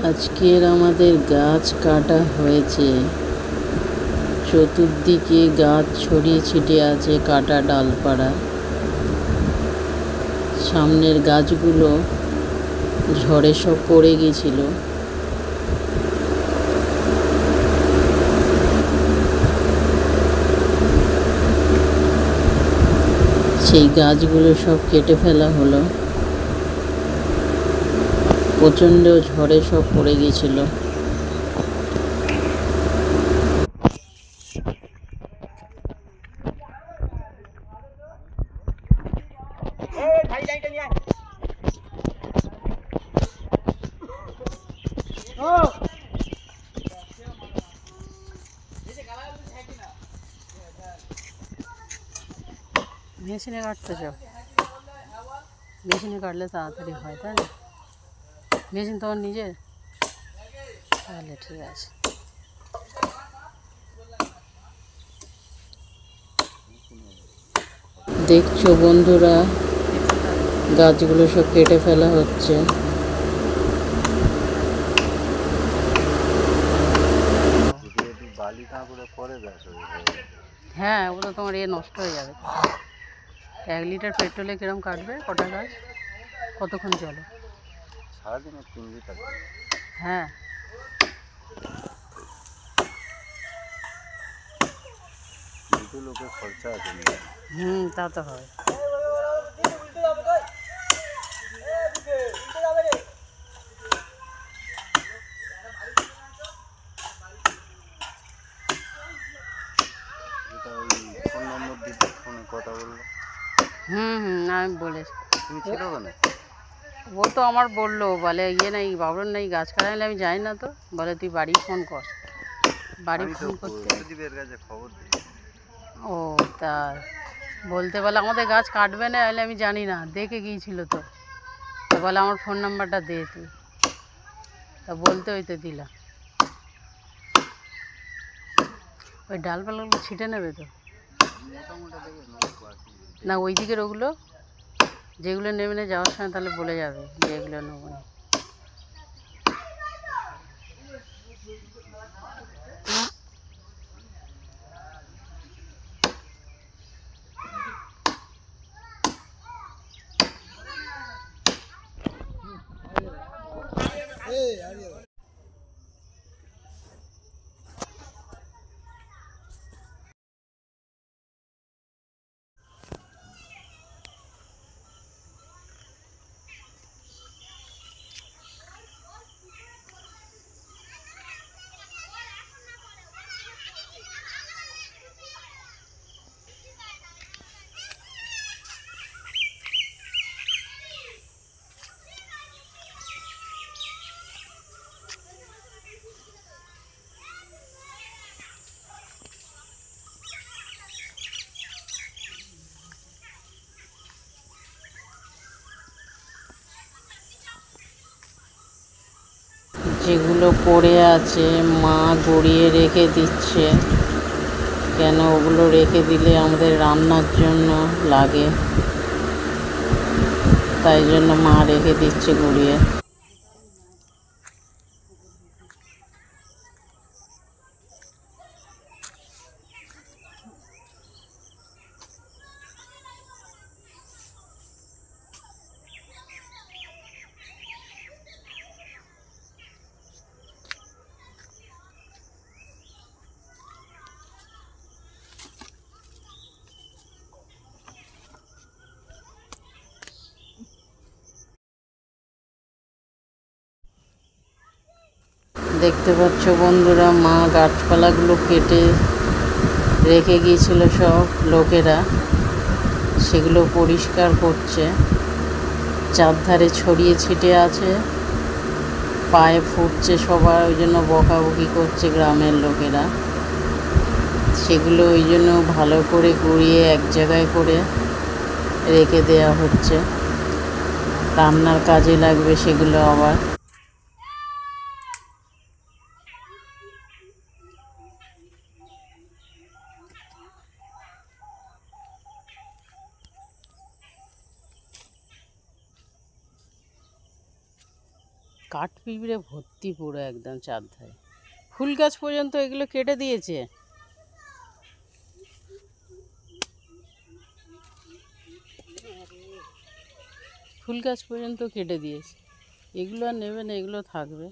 আজকের আমাদের গাছ কাটা হয়েছে। চতুর্দিকে গাছ ছড়িয়ে ছিটিয়ে আছে, কাটা ডালপাড়া। সামনের গাছগুলো ঝড়ে সব পড়ে গেছিল। সেই গাছগুলো সব কেটে ফেলা হলো। প্রচণ্ড ঝড়ে সব পড়ে গেছিল। মেশিনে কাটতেছ? মেশিনে কাটলে তাড়াতাড়ি হয়, তাই না? মেশিন তোমার নিজের? তাহলে ঠিক আছে। দেখছো বন্ধুরা, গাছগুলো সব কেটে ফেলা হচ্ছে। হ্যাঁ, ওগুলো তোমার নষ্ট হয়ে যাবে। 1 লিটার পেট্রোলে কিরম কাটবে? কটা গাছ? কতক্ষণ চলে? সারাদিনে 3 লিটার। হ্যাঁ, লোকের খরচা আছে। তা তো হয়। ফোন নম্বর দিতে, ফোনে কথা বললো। আমি বলেছি। তুমি ছিল কেন? ও তো আমার বললো, বলে নাই বাবুর নাই গাছ কাটা। আমি জানি না তো। বলে তুই বাড়ি ফোন কর। বাড়ি ফোন করতে খবর দিই। ও তা বলতে বলে আমাদের গাছ কাটবে না। আমি জানি না, দেখে গিয়েছিল তো। বলে আমার ফোন নাম্বারটা দে তুই। তা বলতে হইতে দিলাম। ওই ডালপালাগুলো ছিটে নেবে তো না? ওই দিকের ওগুলো যেগুলো নেমে যাওয়ার সময় তাহলে বলে যাবে যে এগুলো নেবো না। যেগুলো পড়ে আছে মা গড়িয়ে রেখে দিচ্ছে। কেন ওগুলো রেখে দিলে আমাদের রান্নার জন্য লাগে, তাই জন্য মা রেখে দিচ্ছে গড়িয়ে। দেখতে পাচ্ছ বন্ধুরা, মা গাছপালাগুলো কেটে রেখে গিয়েছিল সব লোকেরা, সেগুলো পরিষ্কার করছে। চারধারে ছড়িয়ে ছিটিয়ে আছে, পায়ে ফুটছে সবার, ওই জন্য বকাবকি করছে গ্রামের লোকেরা। সেগুলো ওই জন্য ভালো করে গুঁড়িয়ে এক জায়গায় করে রেখে দেওয়া হচ্ছে। রান্নার কাজে লাগবে সেগুলো আবার। কাঠ পিঁপড়ে ভর্তি পুরো একদম চারধারে। ফুল গাছ পর্যন্ত এগুলো কেটে দিয়েছে। ফুল গাছ পর্যন্ত কেটে দিয়েছে। এগুলো আর নেবে না, এগুলো থাকবে।